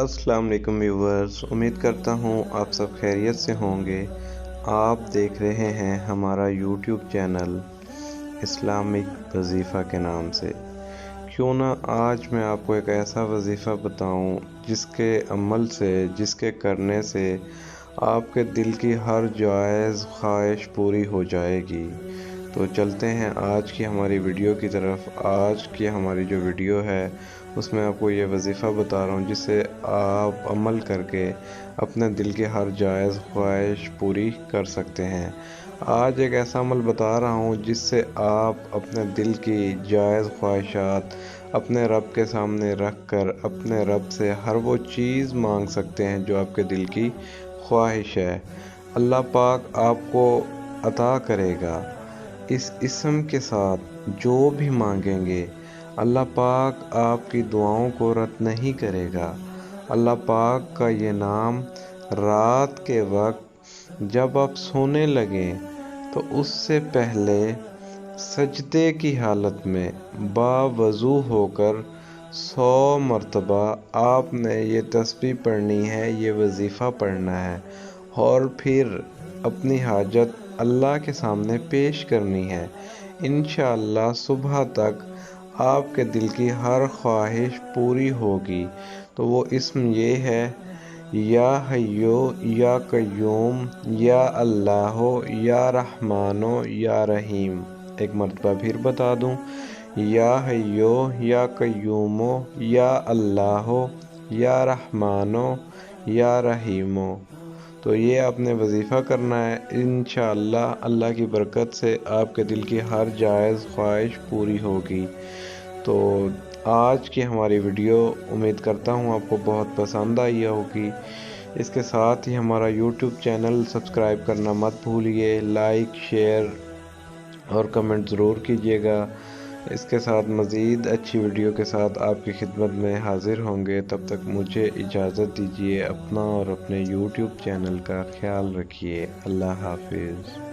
अस्सलाम वालेकुम व्यूवर्स, उम्मीद करता हूँ आप सब खैरियत से होंगे। आप देख रहे हैं हमारा यूट्यूब चैनल इस्लामिक वजीफ़ा के नाम से। क्यों ना आज मैं आपको एक ऐसा वजीफ़ा बताऊँ जिसके अमल से, जिसके करने से आपके दिल की हर जायज़ ख्वाहिश पूरी हो जाएगी। तो चलते हैं आज की हमारी वीडियो की तरफ। आज की हमारी जो वीडियो है उसमें आपको ये वजीफ़ा बता रहा हूँ जिससे आप अमल करके अपने दिल की हर जायज़ ख्वाहिश पूरी कर सकते हैं। आज एक ऐसा अमल बता रहा हूँ जिससे आप अपने दिल की जायज़ ख्वाहिशात अपने रब के सामने रख कर अपने रब से हर वो चीज़ मांग सकते हैं जो आपके दिल की ख्वाहिश है। अल्लाह पाक आपको अता करेगा। इस इस्म के साथ जो भी मांगेंगे अल्लाह पाक आपकी दुआओं को रद्द नहीं करेगा। अल्लाह पाक का ये नाम रात के वक्त जब आप सोने लगें तो उससे पहले सजदे की हालत में बावज़ू होकर 100 मरतबा आपने ये तस्बीह पढ़नी है, ये वजीफ़ा पढ़ना है और फिर अपनी हाजत अल्लाह के सामने पेश करनी है। इंशाअल्लाह सुबह तक आपके दिल की हर ख्वाहिश पूरी होगी। तो वो इस्म ये है, या हय्यो या कय्यूम या अल्लाहो या रहमानो या रहीम। एक मरतबा फिर बता दूं, या हय्यो या कय्यूमो या अल्लाहो या रहमानो या रहीमो। तो ये आपने वजीफ़ा करना है। इंशाअल्लाह अल्लाह की बरकत से आपके दिल की हर जायज़ ख्वाहिश पूरी होगी। तो आज की हमारी वीडियो उम्मीद करता हूँ आपको बहुत पसंद आई होगी। इसके साथ ही हमारा यूट्यूब चैनल सब्सक्राइब करना मत भूलिए। लाइक, शेयर और कमेंट ज़रूर कीजिएगा। इसके साथ मज़ीद अच्छी वीडियो के साथ आपकी खिदमत में हाज़िर होंगे। तब तक मुझे इजाज़त दीजिए। अपना और अपने यूट्यूब चैनल का ख्याल रखिए। अल्लाह हाफिज़।